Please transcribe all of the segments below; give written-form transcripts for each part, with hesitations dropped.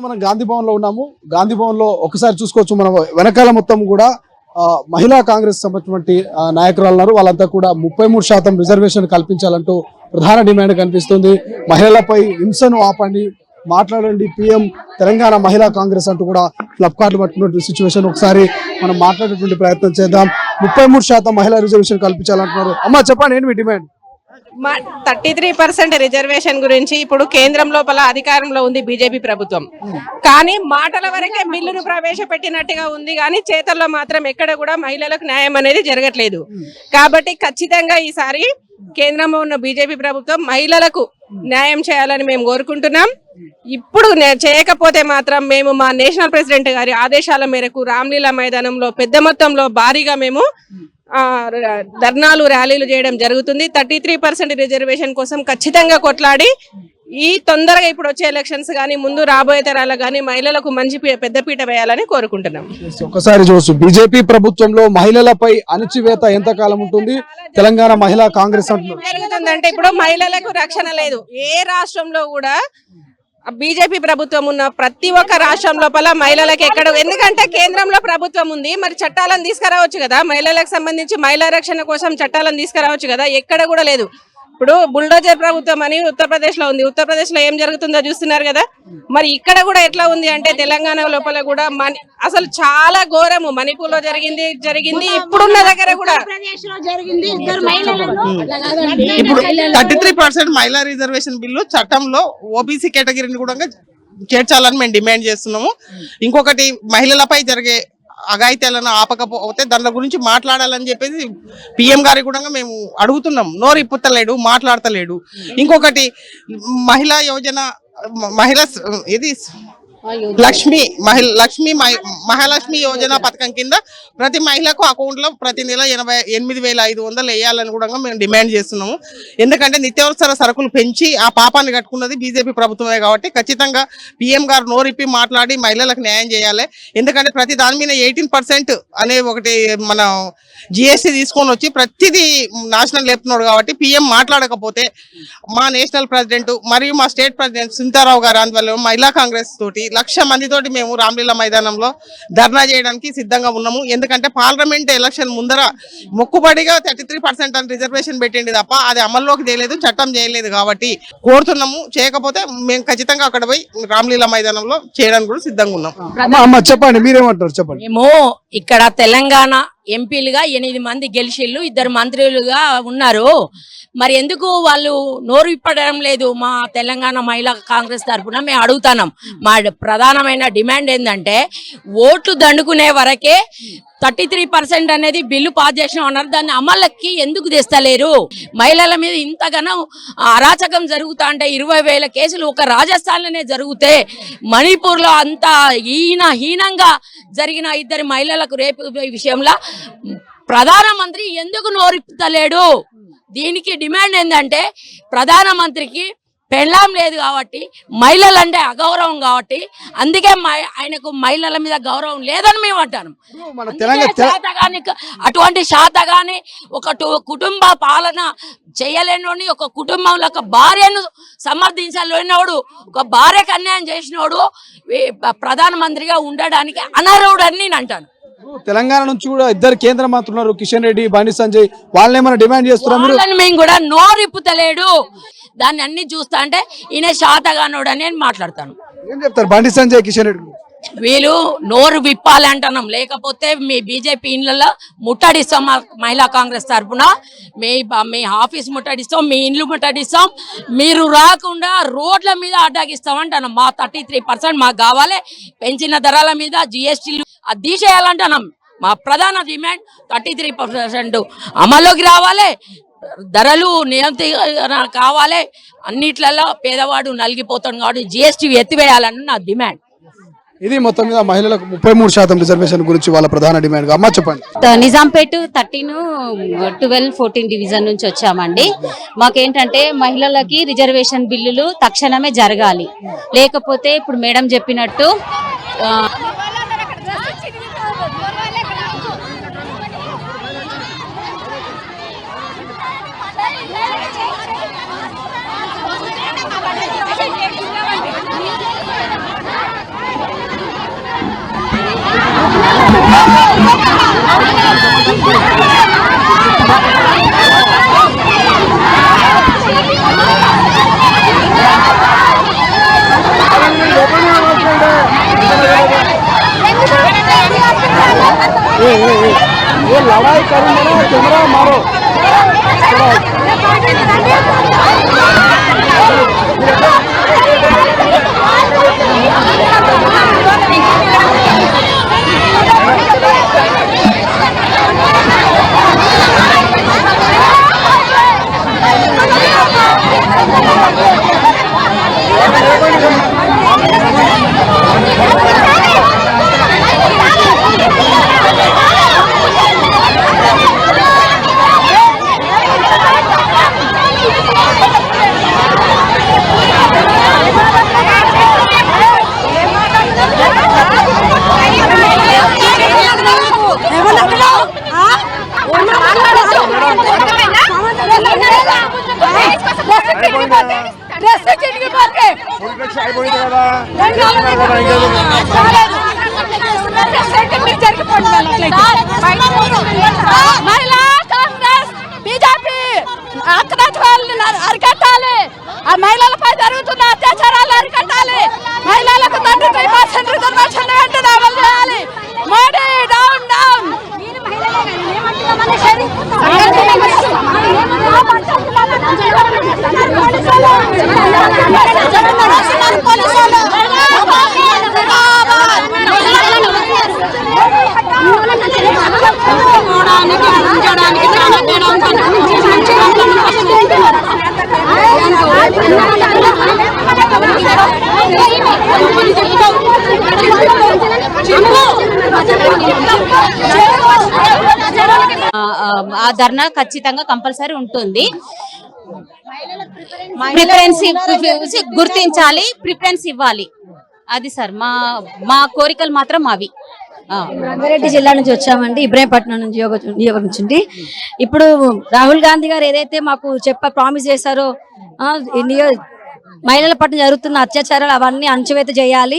మనం గాంధీ భవన్ లో ఉన్నాము. గాంధీ భవన్ లో ఒకసారి చూసుకోవచ్చు, మనం వెనకాల మొత్తం కూడా మహిళా కాంగ్రెస్ సంబంధించినటువంటి నాయకురాలు ఉన్నారు. వాళ్ళంతా కూడా 33% రిజర్వేషన్ కల్పించాలంటూ ప్రధాన డిమాండ్ కనిపిస్తుంది. మహిళలపై హింసను ఆపండి, మాట్లాడండి పీఎం తెలంగాణ మహిళా కాంగ్రెస్ అంటూ కూడా ఫ్లప్ కార్డులు పట్టుకున్నటువంటి సిచ్యువేషన్. ఒకసారి మనం మాట్లాడేటువంటి ప్రయత్నం చేద్దాం. 33% మహిళా రిజర్వేషన్ కల్పించాలంటున్నారు. అమ్మ చెప్పండి, ఏంటి మీ డిమాండ్? 33% రిజర్వేషన్ గురించి ఇప్పుడు కేంద్రం లోపల అధికారంలో ఉంది బీజేపీ ప్రభుత్వం. కానీ మాటల వరకే బిల్లును ప్రవేశపెట్టినట్టుగా ఉంది, కానీ చేతల్లో మాత్రం ఎక్కడ కూడా మహిళలకు న్యాయం అనేది జరగట్లేదు. కాబట్టి ఖచ్చితంగా ఈసారి కేంద్రంలో ఉన్న బీజేపీ ప్రభుత్వం మహిళలకు న్యాయం చేయాలని మేము కోరుకుంటున్నాం. ఇప్పుడు చేయకపోతే మాత్రం మేము మా నేషనల్ ప్రెసిడెంట్ గారి ఆదేశాల మేరకు రామ్లీలా మైదానంలో పెద్ద మొత్తంలో భారీగా మేము ధర్నాలు ర్యాలీలు చేయడం జరుగుతుంది. 33% రిజర్వేషన్ కోసం ఖచ్చితంగా కొట్లాడి ఈ తొందరగా ఇప్పుడు వచ్చే ఎలక్షన్స్ గానీ ముందు రాబోయే తరాలకు గానీ మహిళలకు మంచి పెద్దపీట వేయాలని కోరుకుంటున్నాం. ఒకసారి చూసు, బీజేపీ ప్రభుత్వంలో మహిళలపై అణచివేత ఎంతకాలం ఉంటుంది? తెలంగాణ మహిళా కాంగ్రెస్ జరుగుతుందంటే ఇప్పుడు మహిళలకు రక్షణ లేదు. ఏ రాష్ట్రంలో కూడా బీజేపీ ప్రభుత్వం ఉన్న ప్రతి ఒక్క రాష్ట్రం లోపల మహిళలకు ఎక్కడ, ఎందుకంటే కేంద్రంలో ప్రభుత్వం ఉంది, మరి చట్టాలను తీసుకురావచ్చు కదా, మహిళలకు సంబంధించి మహిళా రక్షణ కోసం చట్టాలను తీసుకురావచ్చు కదా, ఎక్కడ కూడా లేదు. ఇప్పుడు బుల్డోజర్ ప్రభుత్వం అని ఉత్తరప్రదేశ్ లో ఉంది. ఉత్తరప్రదేశ్ లో ఏం జరుగుతుందో చూస్తున్నారు కదా. మరి ఇక్కడ కూడా ఎట్లా ఉంది అంటే తెలంగాణ లోపల కూడా అసలు చాలా ఘోరము. మణిపూర్ లో జరిగింది ఇప్పుడున్న దగ్గర కూడా. ఇప్పుడు 33% మహిళా రిజర్వేషన్ బిల్లు చట్టంలో ఓబీసీ కేటగిరీని కూడా చేర్చాలని మేము డిమాండ్ చేస్తున్నాము. ఇంకొకటి, మహిళలపై జరిగే అఘాయిత్యాలను ఆపకపోతే దాని గురించి మాట్లాడాలని చెప్పేసి పిఎం గారికి కూడా మేము అడుగుతున్నాం. నోరు ఇప్పుతలేడు, మాట్లాడతలేడు. ఇంకొకటి, మహిళా యోజన, ఇది మహాలక్ష్మి యోజన పథకం కింద ప్రతి మహిళకు అకౌంట్ లో ప్రతి నెల 88,500 వేయాలని కూడా మేము డిమాండ్ చేస్తున్నాము. ఎందుకంటే నిత్యావసర సరుకులు పెంచి ఆ పాపాన్ని కట్టుకున్నది బీజేపీ ప్రభుత్వమే. కాబట్టి ఖచ్చితంగా పిఎం గారు నోరిప్పి మాట్లాడి మహిళలకు న్యాయం చేయాలి. ఎందుకంటే ప్రతి దాని మీద 18% అనే ఒకటి మన జిఎస్టీ తీసుకొని వచ్చి ప్రతిదీ నాశనం లేపుతున్నాడు. కాబట్టి పిఎం మాట్లాడకపోతే మా నేషనల్ ప్రెసిడెంట్ మరియు మా స్టేట్ ప్రెసిడెంట్ సింతారావు గారు అందువల్ల మహిళా కాంగ్రెస్ తోటి 1,00,000 మందితోటి మేము రామ్లీలా మైదానంలో ధర్నా చేయడానికి సిద్ధంగా ఉన్నాము. ఎందుకంటే పార్లమెంట్ ఎలక్షన్ ముందర మొక్కుబడిగా 33% అని రిజర్వేషన్ పెట్టింది తప్ప అది అమల్లోకి చేయలేదు, చట్టం చేయలేదు. కాబట్టి కోరుతున్నాము, చేయకపోతే మేము ఖచ్చితంగా అక్కడ పోయి రామ్లీలా మైదానంలో చేయడానికి కూడా సిద్ధంగా ఉన్నాం. చెప్పండి, మీరేమంటారు చెప్పండి. మేము ఇక్కడ తెలంగాణ ఎంపీలుగా 8 మంది గెలిచిళ్ళు, 2 మంత్రులుగా ఉన్నారు. మరి ఎందుకు వాళ్ళు నోరు ఇప్పడం లేదు? మా తెలంగాణ మహిళా కాంగ్రెస్ తరఫున మేము అడుగుతున్నాం. మా ప్రధానమైన డిమాండ్ ఏంటంటే ఓట్లు దండుకునే వరకే 33% అనేది బిల్లు పాస్ చేసిన ఉన్నారు. దాన్ని అమలుకి ఎందుకు తెస్తలేరు? మహిళల మీద ఇంతగానో అరాచకం జరుగుతా అంటే 20,000 కేసులు ఒక రాజస్థాన్లోనే జరిగితే మణిపూర్లో అంత హీనంగా జరిగిన 2 మహిళలకు రేపు విషయంలో ప్రధానమంత్రి ఎందుకు నోరిపుతలేడు? దీనికి డిమాండ్ ఏంటంటే ప్రధానమంత్రికి పెళ్ళాం లేదు కాబట్టి, మహిళలంటే అగౌరవం కాబట్టి, అందుకే ఆయనకు మహిళల మీద గౌరవం లేదని మేము అంటాను. అటువంటి శాతగాని ఒక కుటుంబ పాలన చేయలేనోని, ఒక కుటుంబంలో ఒక భార్యను సమర్థించలేనోడు, ఒక భార్యకు అన్యాయం చేసినోడు ప్రధానమంత్రిగా ఉండడానికి అనర్హుడని నేను అంటాను. తెలంగాణ నుంచి కూడా 2 కేంద్ర మంత్రులు, కిషన్ రెడ్డి, బండి సంజయ్, వాళ్ళని ఏమైనా డిమాండ్ చేస్తున్నారు? మేము కూడా నోరిప్పుతలేడు. దాన్ని అన్ని చూస్తా అంటే ఈయన శాతగానోడు అని నేను మాట్లాడతాను. ఏం చెప్తారు బండి సంజయ్, కిషన్ రెడ్డి? వీళ్ళు నోరు విప్పాలి అంటున్నాం, లేకపోతే మీ బీజేపీ ఇళ్ళలో ముట్టడిస్తాం. మహిళా కాంగ్రెస్ తరఫున మీ ఆఫీస్ ముట్టడిస్తాం, మీ ఇండ్లు ముట్టడిస్తాం, మీరు రాకుండా రోడ్ల మీద అడ్డాగిస్తాం అంటున్నాం. మా 33% మాకు కావాలి. పెంచిన ధరల మీద జిఎస్టీలు అది తీసేయాలంటున్నాం. మా ప్రధాన డిమాండ్ 33% అమల్లోకి రావాలి, ధరలు నియంత్రణ కావాలి. అన్నిట్లలో పేదవాడు నలిగిపోతాడు కాబట్టి జిఎస్టీ ఎత్తివేయాలని నా డిమాండ్. ఇది మొత్తం మీద మహిళలకు 33% రిజర్వేషన్ గురించి వాళ్ళ ప్రధాన డిమాండ్. అమ్మ చెప్పండి. నిజాంపేట 13, 12, 14 డివిజన్ నుంచి వచ్చామండి. మాకేంటంటే మహిళలకి రిజర్వేషన్ బిల్లులు తక్షణమే జరగాలి. లేకపోతే ఇప్పుడు మేడం చెప్పినట్టు लड़ाई करूंगा कैमरा मारो మహిళా కాంగ్రెస్ బీజేపీ అక్రమాలను అరికట్టాలి. ఆ మహిళలపై జరుగుతున్న అత్యాచారాలు అరికట్టాలి. మహిళలకు 35% రిజర్వేషన్ వెంటనే అమలు చేయాలి. Modi down down. ఆ ధర్నా ఖచ్చితంగా కంపల్సరీ ఉంటుంది. ప్రిఫరెన్స్ గుర్తించాలి, ప్రిఫరెన్స్ ఇవ్వాలి. అది సార్ మా కోరికలు మాత్రం అవి. రంగారెడ్డి జిల్లా నుంచి వచ్చామండి, ఇబ్రాహీంపట్నం నుంచి నియోజకవర్గం. ఇప్పుడు రాహుల్ గాంధీ గారు ఏదైతే మాకు ప్రామిస్ చేశారో మహిళల పట్ల జరుగుతున్న అత్యాచారాలు అవన్నీ అణచివేత చేయాలి.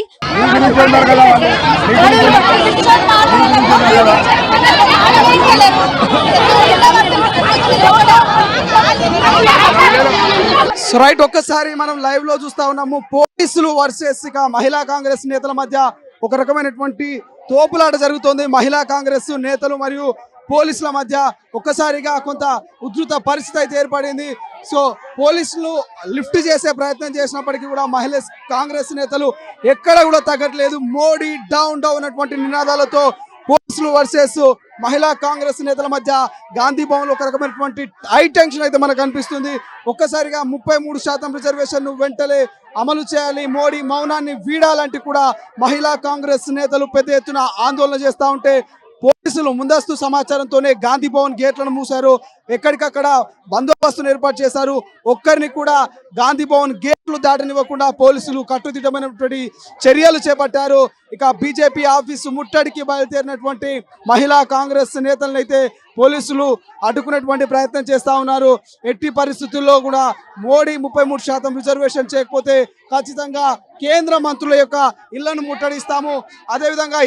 రైట్, ఒక్కసారి మనం లైవ్ లో చూస్తా ఉన్నాము. పోలీసులు వర్సెస్ ఇక మహిళా కాంగ్రెస్ నేతల మధ్య ఒక రకమైనటువంటి తోపులాట జరుగుతోంది. మహిళా కాంగ్రెస్ నేతలు మరియు పోలీసుల మధ్య ఒక్కసారిగా కొంత ఉధృత పరిస్థితి అయితే ఏర్పడింది. సో పోలీసులు లిఫ్ట్ చేసే ప్రయత్నం చేసినప్పటికీ కూడా మహిళా కాంగ్రెస్ నేతలు ఎక్కడ కూడా తగ్గట్లేదు. మోడీ డౌన్ డౌన్ అన్నటువంటి నినాదాలతో పోలీసులు వర్సెస్ మహిళా కాంగ్రెస్ నేతల మధ్య గాంధీ భవన్ లో ఒక రకమైనటువంటి హై టెన్షన్ అయితే మనకు కనిపిస్తుంది. ఒక్కసారిగా 33% రిజర్వేషన్ వెంటనే అమలు చేయాలి, మోడీ మౌనాన్ని వీడాలంటే కూడా మహిళా కాంగ్రెస్ నేతలు పెద్ద ఎత్తున ఆందోళన చేస్తూ ఉంటే పోలీసులు ముందస్తు సమాచారంతోనే గాంధీ భవన్ గేట్లను మూశారు. ఎక్కడికక్కడ బందోబస్తును ఏర్పాటు చేశారు. ఒక్కరిని కూడా గాంధీ భవన్ గేట్లు దాటనివ్వకుండా పోలీసులు కట్టుదిట్టమైనటువంటి చర్యలు చేపట్టారు. ఇక బీజేపీ ఆఫీసు ముట్టడికి బయలుదేరినటువంటి మహిళా కాంగ్రెస్ నేతలను అయితే పోలీసులు అడ్డుకునేటువంటి ప్రయత్నం చేస్తా ఉన్నారు. ఎట్టి పరిస్థితుల్లో కూడా మోడీ 33% రిజర్వేషన్ చేయకపోతే ఖచ్చితంగా కేంద్ర మంత్రుల యొక్క ఇళ్లను ముట్టడిస్తాము, అదేవిధంగా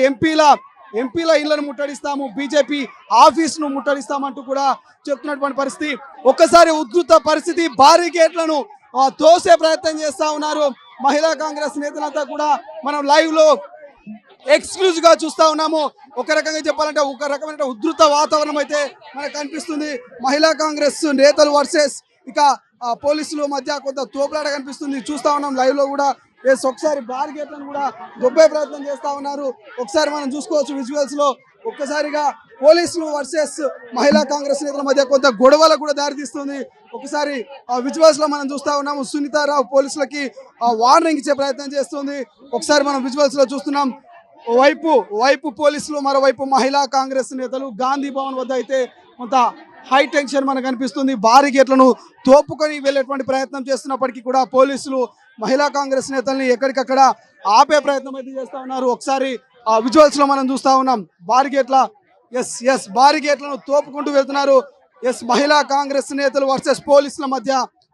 ఎంపీల ఇళ్లను ముట్టడిస్తాము, బీజేపీ ఆఫీసును ముట్టడిస్తామంటూ కూడా చెప్తున్నటువంటి పరిస్థితి. ఒక్కసారి ఉధృత పరిస్థితి, భారీ గేట్లను తోసే ప్రయత్నం చేస్తా ఉన్నారు మహిళా కాంగ్రెస్ నేతలంతా కూడా. మనం లైవ్ లో ఎక్స్క్లూజివ్ గా చూస్తా ఉన్నాము. ఒక రకంగా చెప్పాలంటే ఒక రకమైన ఉధృత వాతావరణం అయితే మనకు కనిపిస్తుంది. మహిళా కాంగ్రెస్ నేతలు వర్సెస్ ఇక పోలీసుల మధ్య కొంత తోపులాట కనిపిస్తుంది, చూస్తా ఉన్నాం లైవ్ లో కూడా. ఒకసారి బార్గేట్లను కూడా దొబ్బే ప్రయత్నం చేస్తా ఉన్నారు. ఒకసారి మనం చూసుకోవచ్చు విజువల్స్ లో. ఒక్కసారిగా పోలీసులు వర్సెస్ మహిళా కాంగ్రెస్ నేతల మధ్య కొంత గొడవలకు కూడా దారితీస్తుంది. ఒకసారి విజువల్స్ లో మనం చూస్తా ఉన్నాము. సునీతారావు పోలీసులకి వార్నింగ్ ఇచ్చే ప్రయత్నం చేస్తుంది. ఒకసారి మనం విజువల్స్ లో చూస్తున్నాం. వైపు పోలీసులు, మరోవైపు మహిళా కాంగ్రెస్ నేతలు గాంధీ భవన్ వద్ద అయితే కొంత హై టెన్షన్ మనకు కనిపిస్తుంది. భారీ గేట్లను తోపుకొని వెళ్ళేటువంటి ప్రయత్నం చేస్తున్నప్పటికీ కూడా పోలీసులు మహిళా కాంగ్రెస్ నేతల్ని ఎక్కడికక్కడ ఆపే ప్రయత్నం అయితే చేస్తా ఉన్నారు. ఒకసారి ఆ విజువల్స్ లో మనం చూస్తా ఉన్నాం. భారీ గేట్లను తోపుకుంటూ వెళ్తున్నారు. మహిళా కాంగ్రెస్ నేతలు వర్సెస్ పోలీసుల మధ్య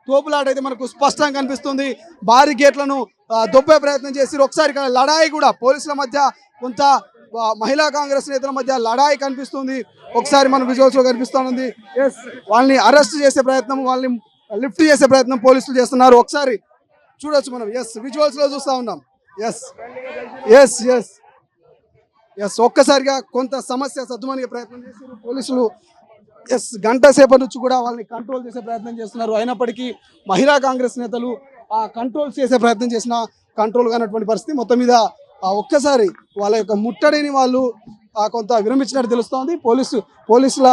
తోపులాట అయితే మనకు స్పష్టంగా కనిపిస్తుంది. భారీ గేట్లను దొబ్బే ప్రయత్నం చేసి ఒకసారి ఇక్కడ లడాయి కూడా పోలీసుల మధ్య కొంత మహిళా కాంగ్రెస్ నేతల మధ్య లడాయి కనిపిస్తుంది. ఒకసారి మన విజువల్స్ లో కనిపిస్తుంది. వాళ్ళని అరెస్ట్ చేసే ప్రయత్నం, వాళ్ళని లిఫ్ట్ చేసే ప్రయత్నం పోలీసులు చేస్తున్నారు. ఒకసారి చూడొచ్చు మనం. విజువల్స్ లో చూస్తా ఉన్నాం. ఎస్ ఒక్కసారిగా కొంత సమస్య సద్దుమనిగే ప్రయత్నం చేశారు పోలీసులు. ఎస్ గంట సేపటి నుంచి కూడా వాళ్ళని కంట్రోల్ చేసే ప్రయత్నం చేస్తున్నారు. అయినప్పటికీ మహిళా కాంగ్రెస్ నేతలు ఆ కంట్రోల్ చేసే ప్రయత్నం చేసిన కంట్రోల్ కానటువంటి పరిస్థితి. మొత్తం మీద ఒక్కసారి వాళ్ళ యొక్క ముట్టడిని వాళ్ళు కొంత విరమించినట్టు తెలుస్తోంది. పోలీసుల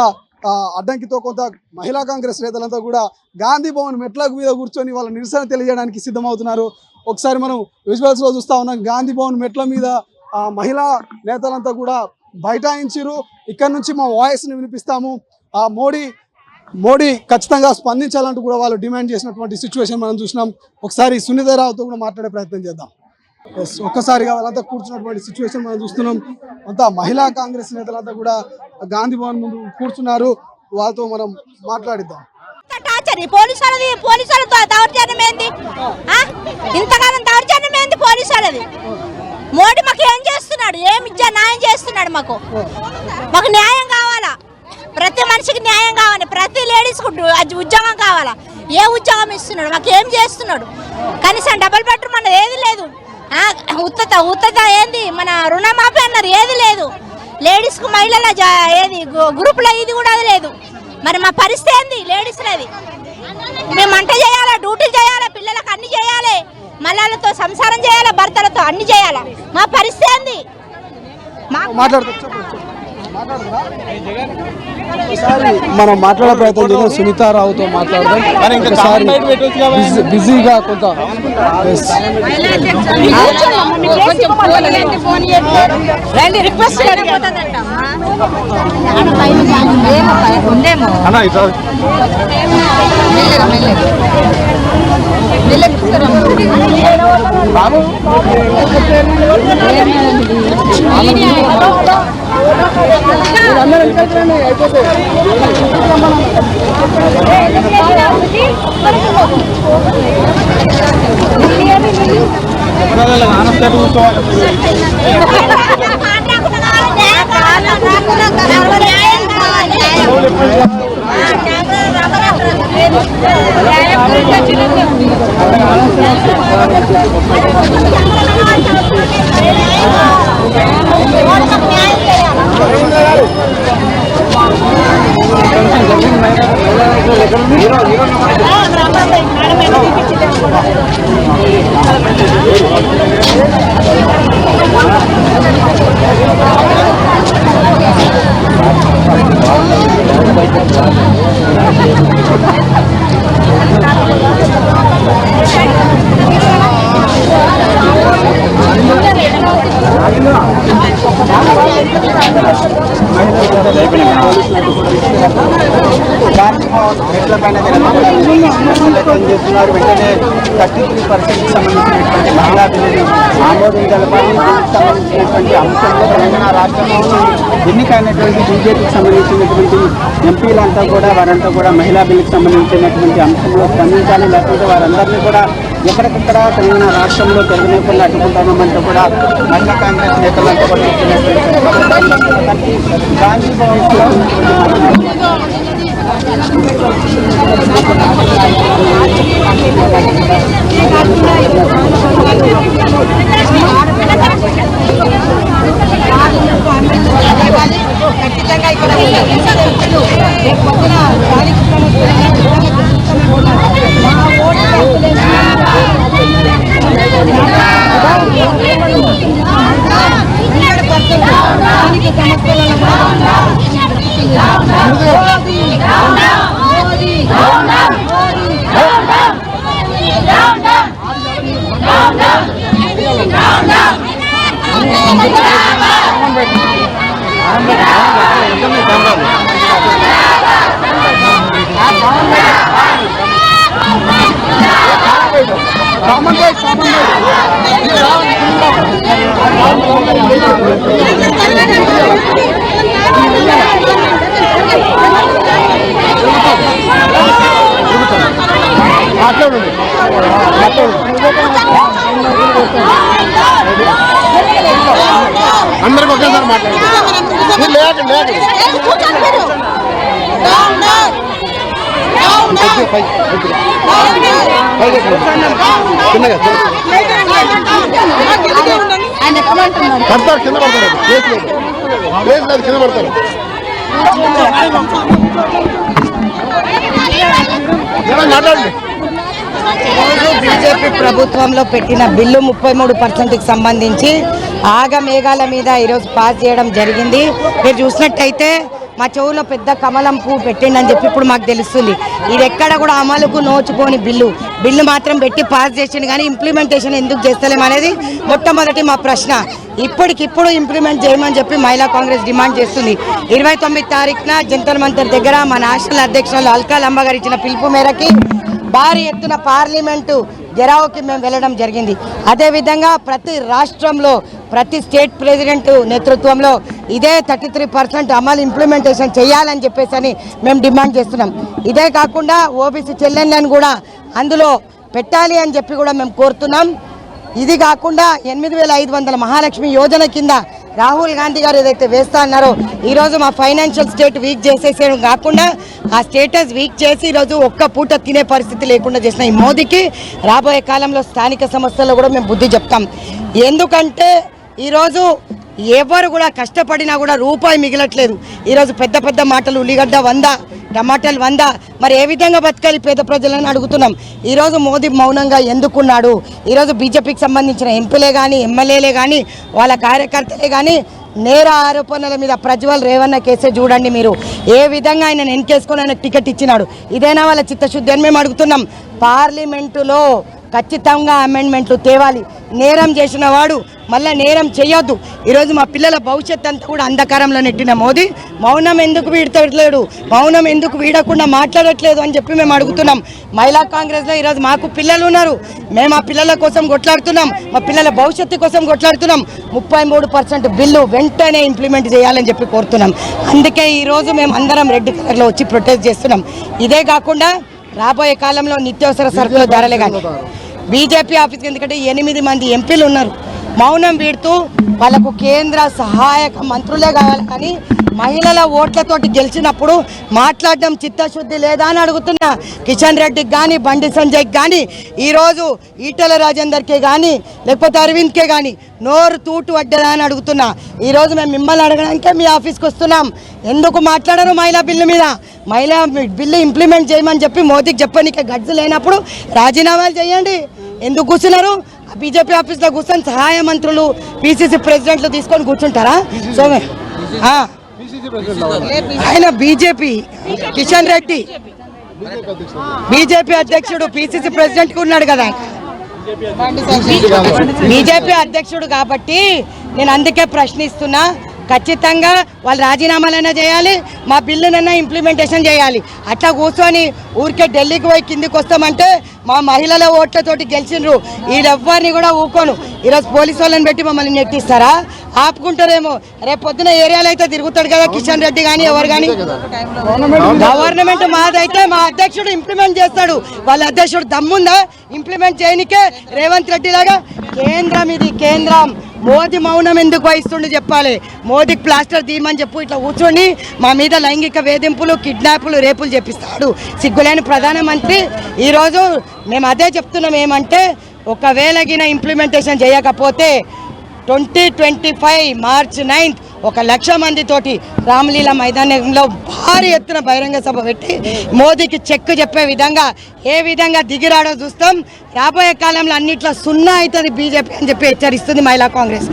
అడ్డంకితో కొంత మహిళా కాంగ్రెస్ నేతలంతా కూడా గాంధీ భవన్ మెట్ల మీద కూర్చొని వాళ్ళ నిరసన తెలియజేయడానికి సిద్ధమవుతున్నారు. ఒకసారి మనం విజువల్స్ లో చూస్తా ఉన్నాం. గాంధీ భవన్ మెట్ల మీద మహిళా నేతలంతా కూడా బైఠాయించారు. ఇక్కడ నుంచి మా వాయిస్ ని వినిపిస్తాము, మోడీ ఖచ్చితంగా స్పందించాలంటూ కూడా వాళ్ళు డిమాండ్ చేసినటువంటి సిచ్యువేషన్ మనం చూసినాం. ఒకసారి సునీతారావుతో కూడా మాట్లాడే ప్రయత్నం చేద్దాం. ఒక్కసారిగా వాళ్ళంతా కూర్చున్నటువంటి సిచ్యువేషన్ మనం చూస్తున్నాం. అంతా మహిళా కాంగ్రెస్ నేతలంతా కూడా గాంధీ భవన్ ముందు కూర్చున్నారు. వాళ్ళతో మనం మాట్లాడిద్దాం. పోలీసులతో దౌర్జన్యం ఏంది? ఇంతకాలం దౌర్జన్యం ఏంది పోలీసులది? మోడీ మాకు ఏం చేస్తున్నాడు? ఏమి న్యాయం చేస్తున్నాడు? మాకు న్యాయం కావాలా. ప్రతి మనిషికి న్యాయం కావాలి. ప్రతి లేడీస్ ఉద్యోగం కావాలా. ఏ ఉద్యోగం ఇస్తున్నాడు? మాకు ఏం చేస్తున్నాడు? కనీసం డబుల్ బెడ్రూమ్ అన్నది ఏది లేదు. ఉత్తత ఏంది? మన రుణమాఫీ అన్నారు ఏది లేదు. లేడీస్ కు మహిళల ఏది గ్రూప్ లో ఇది కూడా అది లేదు. మరి మా పరిస్థితి ఏంది? లేడీస్ అది మేము వంట చేయాలా, డ్యూటీలు చేయాలా, పిల్లలకు అన్ని చేయాలి, మళ్ళాలతో సంసారం చేయాలా, భర్తలతో అన్ని చేయాలా. మా పరిస్థితి ఏంది? మనం మాట్లాడే ప్రయత్నం చేద్దాం. సునీతారావుతో మాట్లాడదాం. బిజీగా కొంత చేస్తున్నారు. వెంటనే 33% సంబంధించినటువంటి మహిళా బిల్లును ఆమోదించాలని సంబంధించినటువంటి అంశంలో తెలంగాణ రాష్ట్రంలో ఎన్నికైనటువంటి బీజేపీకి సంబంధించినటువంటి ఎంపీలంతా కూడా వారంతా కూడా మహిళా బిల్లుకి సంబంధించినటువంటి అంశంలో స్పందించాలి. లేకపోతే వారందరినీ కూడా ఎక్కడికక్కడ తెలంగాణ రాష్ట్రంలో జరగలేకుండా అడ్డుకుంటామంటూ కూడా మహిళా కాంగ్రెస్ నేతలంతా కూడా గాంధీ భవన్ ఖచ్చితంగా ఇక్కడ అందరికి ఒకేసారి మాట్లాడండి. ఆయన ఎక్కమంటున్నారు. పడతారు, కింద పడతారు, కేసు లేదు, కింద పడతారు. మాట్లాడండి. బీజేపీ ప్రభుత్వంలో పెట్టిన బిల్లు 33%కి సంబంధించి ఆగమేఘాల మీద ఈరోజు పాస్ చేయడం జరిగింది. మీరు చూసినట్టయితే మా చెవులో పెద్ద కమలం పువ్వు పెట్టిండని చెప్పి ఇప్పుడు మాకు తెలుస్తుంది. ఇది ఎక్కడ కూడా అమలుకు నోచుకోని బిల్లు మాత్రం పెట్టి పాస్ చేసిండు, కానీ ఇంప్లిమెంటేషన్ ఎందుకు చేస్తలేమనేది మొట్టమొదటి మా ప్రశ్న. ఇప్పటికిప్పుడు ఇంప్లిమెంట్ చేయమని చెప్పి మహిళా కాంగ్రెస్ డిమాండ్ చేస్తుంది. 29 తారీఖున జంతర్ మంతర్ దగ్గర మా నేషనల్ అధ్యక్షులు అల్కా లంబ గారు ఇచ్చిన పిలుపు మేరకి భారీ ఎత్తున పార్లమెంటు గెరావుకి మేము వెళ్ళడం జరిగింది. అదేవిధంగా ప్రతి రాష్ట్రంలో ప్రతి స్టేట్ ప్రెసిడెంట్ నేతృత్వంలో ఇదే 33% అమలు ఇంప్లిమెంటేషన్ చేయాలని చెప్పేసి మేము డిమాండ్ చేస్తున్నాం. ఇదే కాకుండా ఓబీసీ చెల్లెళ్ళని కూడా అందులో పెట్టాలి అని చెప్పి కూడా మేము కోరుతున్నాం. ఇది కాకుండా 8500 మహాలక్ష్మి యోజన కింద రాహుల్ గాంధీ గారు ఏదైతే వేస్తా అన్నారో ఈరోజు మా ఫైనాన్షియల్ స్టేట్ వీక్ చేసేసేయడం కాకుండా ఆ స్టేటస్ వీక్ చేసి ఈరోజు ఒక్క పూట తినే పరిస్థితి లేకుండా చేసిన ఈ మోదీకి రాబోయే కాలంలో స్థానిక సంస్థల్లో కూడా మేము బుద్ధి చెప్తాం. ఎందుకంటే ఈరోజు ఎవరు కూడా కష్టపడినా కూడా రూపాయి మిగలట్లేదు. ఈరోజు పెద్ద పెద్ద మాటలు, ఉల్లిగడ్డ 100, టమాటాలు 100, మరి ఏ విధంగా బతకాలి పేద ప్రజలని అడుగుతున్నాం. ఈరోజు మోదీ మౌనంగా ఎందుకున్నాడు? ఈరోజు బీజేపీకి సంబంధించిన ఎంపీలే కానీ ఎమ్మెల్యేలే కానీ వాళ్ళ కార్యకర్తలే కానీ నేర ఆరోపణల మీద ప్రజ్వల్ రేవన్న కేసే చూడండి. మీరు ఏ విధంగా ఆయన ఎన్కేసుకొని ఆయన టికెట్ ఇచ్చినాడు? ఇదేనా వాళ్ళ చిత్తశుద్ధి అని మేము అడుగుతున్నాం. పార్లమెంటులో ఖచ్చితంగా అమెండ్మెంట్లు తేవాలి. నేరం చేసిన వాడు మళ్ళీ నేరం చేయొద్దు. ఈరోజు మా పిల్లల భవిష్యత్ అంతా కూడా అంధకారంలో నెట్టిన మోదీ మౌనం ఎందుకు వీడతలేడు, మౌనం ఎందుకు వీడకుండా మాట్లాడట్లేదు అని చెప్పి మేము అడుగుతున్నాం. మహిళా కాంగ్రెస్లో ఈరోజు మాకు పిల్లలు ఉన్నారు, మేము ఆ పిల్లల కోసం కొట్లాడుతున్నాం, మా పిల్లల భవిష్యత్తు కోసం కొట్లాడుతున్నాం. 33% బిల్లు వెంటనే ఇంప్లిమెంట్ చేయాలని చెప్పి కోరుతున్నాం. అందుకే ఈరోజు మేము అందరం రెడ్ కలర్లో వచ్చి ప్రొటెస్ట్ చేస్తున్నాం. ఇదే కాకుండా రాబోయే కాలంలో నిత్యావసర సరుకుల ధరలే కానీ బీజేపీ ఆఫీస్కి, ఎందుకంటే 8 మంది ఎంపీలు ఉన్నారు, మౌనం వీడుతూ వాళ్ళకు కేంద్ర సహాయక మంత్రులే కావాలి, కానీ మహిళల ఓట్లతోటి గెలిచినప్పుడు మాట్లాడడం చిత్తశుద్ధి లేదా అని అడుగుతున్నా. కిషన్ రెడ్డికి కానీ బండి సంజయ్కి కానీ ఈరోజు ఈటెల రాజేందర్కే కానీ లేకపోతే అరవింద్కే కానీ నోరు తూటు అడ్డదా అని అడుగుతున్నా. ఈరోజు మేము మిమ్మల్ని అడగడానికే మీ ఆఫీస్కి వస్తున్నాం. ఎందుకు మాట్లాడరు మహిళా బిల్లు మీద? మహిళా బిల్లు ఇంప్లిమెంట్ చేయమని చెప్పి మోదీకి చెప్పనీకే గడ్జు లేనప్పుడు రాజీనామాలు చేయండి. ఎందుకు కూర్చున్నారు? బీజేపీ ఆఫీస్లో కూర్చొని సహాయ మంత్రులు, పిసిసి ప్రెసిడెంట్లు తీసుకొని కూర్చుంటారా? సో ఆయన బీజేపీ కిషన్ రెడ్డి బీజేపీ అధ్యక్షుడు, పిసిసి ప్రెసిడెంట్ ఉన్నాడు కదా, బీజేపీ అధ్యక్షుడు. కాబట్టి నేను అందుకే ప్రశ్నిస్తున్నా, ఖచ్చితంగా వాళ్ళు రాజీనామాలైనా చేయాలి, మా బిల్లునైనా ఇంప్లిమెంటేషన్ చేయాలి. అట్లా కూర్చొని ఊరికే ఢిల్లీకి పోయి కిందికి వస్తామంటే మా మహిళల ఓట్లతోటి గెలిచిండ్రు, వీళ్ళెవ్వరిని కూడా ఊకోను. ఈరోజు పోలీసు వాళ్ళని పెట్టి మమ్మల్ని నెట్టిస్తారా? ఆపుకుంటారేమో. రేపు పొద్దున ఏరియాలో అయితే తిరుగుతాడు కదా కిషన్ రెడ్డి కానీ ఎవరు కానీ. గవర్నమెంట్ మాదైతే మా అధ్యక్షుడు ఇంప్లిమెంట్ చేస్తాడు. వాళ్ళ అధ్యక్షుడు దమ్ముందా ఇంప్లిమెంట్ చేయనికే? రేవంత్ రెడ్డి లాగా కేంద్రం, ఇది కేంద్రం. మోదీ మౌనం ఎందుకు వహిస్తుండే చెప్పాలి. మోదీకి ప్లాస్టర్ తీయమని చెప్పు, ఇట్లా కూర్చొని మా మీద లైంగిక వేధింపులు, కిడ్నాపులు, రేపులు చేపిస్తాడు సిగ్గులేని ప్రధానమంత్రి. ఈరోజు మేము అదే చెప్తున్నాం, ఏమంటే ఒకవేళ గిన ఇంప్లిమెంటేషన్ చేయకపోతే 2025 మార్చ్ 9 1,00,000 మందితోటి రామలీలా మైదానంలో భారీ ఎత్తున బహిరంగ సభ పెట్టి మోదీకి చెక్ చెప్పే విధంగా ఏ విధంగా దిగిరాడో చూస్తాం. రాబోయే కాలంలో అన్నిట్లో సున్నా అవుతుంది బీజేపీ అని చెప్పి హెచ్చరిస్తుంది మహిళా కాంగ్రెస్.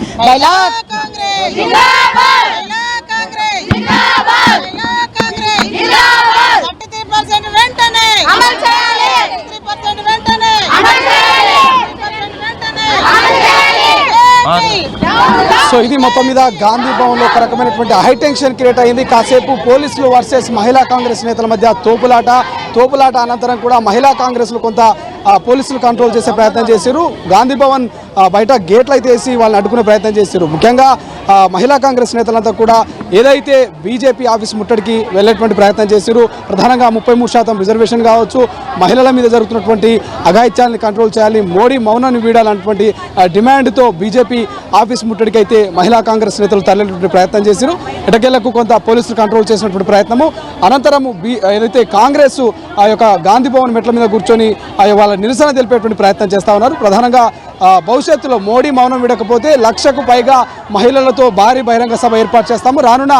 సో ఇది మొత్తం మీద గాంధీ భవన్ లో ఒక రకమైనటువంటి హైటెన్షన్ క్రియేట్ అయింది. కాసేపు పోలీసులు వర్సెస్ మహిళా కాంగ్రెస్ నేతల మధ్య తోపులాట అనంతరం కూడా మహిళా కాంగ్రెస్ లో కొంత పోలీసులు కంట్రోల్ చేసే ప్రయత్నం చేశారు. గాంధీ భవన్ బయట గేట్లు అయితే వేసి వాళ్ళని అడ్డుకునే ప్రయత్నం చేశారు. ముఖ్యంగా మహిళా కాంగ్రెస్ నేతలంతా కూడా ఏదైతే బీజేపీ ఆఫీస్ ముట్టడికి వెళ్ళేటువంటి ప్రయత్నం చేశారు. ప్రధానంగా 33% రిజర్వేషన్ కావచ్చు, మహిళల మీద జరుగుతున్నటువంటి అఘాయిత్యాన్ని కంట్రోల్ చేయాలి, మోడీ మౌనాన్ని వీడాలన్నటువంటి డిమాండ్తో బీజేపీ ఆఫీస్ ముట్టడికి అయితే మహిళా కాంగ్రెస్ నేతలు తరలినటువంటి ప్రయత్నం చేశారు. ఎటకేళ్లకు కొంత పోలీసులు కంట్రోల్ చేసినటువంటి ప్రయత్నము అనంతరం ఏదైతే కాంగ్రెస్ ఆ యొక్క గాంధీ భవన్ మెట్ల మీద కూర్చొని వాళ్ళ నిరసన తెలిపేటువంటి ప్రయత్నం చేస్తా ఉన్నారు. ప్రధానంగా భవిష్యత్తులో మోడీ మౌనం విడకపోతే 1,00,000కు పైగా మహిళలతో భారీ బహిరంగ సభ ఏర్పాటు చేస్తాము, రానున్న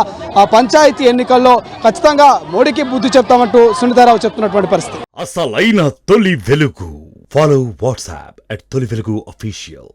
పంచాయతీ ఎన్నికల్లో ఖచ్చితంగా మోడీకి బుద్ధి చెప్తామంటూ సునీతారావు చెప్తున్నటువంటి పరిస్థితి. అసలైన తొలి వెలుగు. ఫాలో వాట్సాప్ @తొలి వెలుగు అఫీషియల్.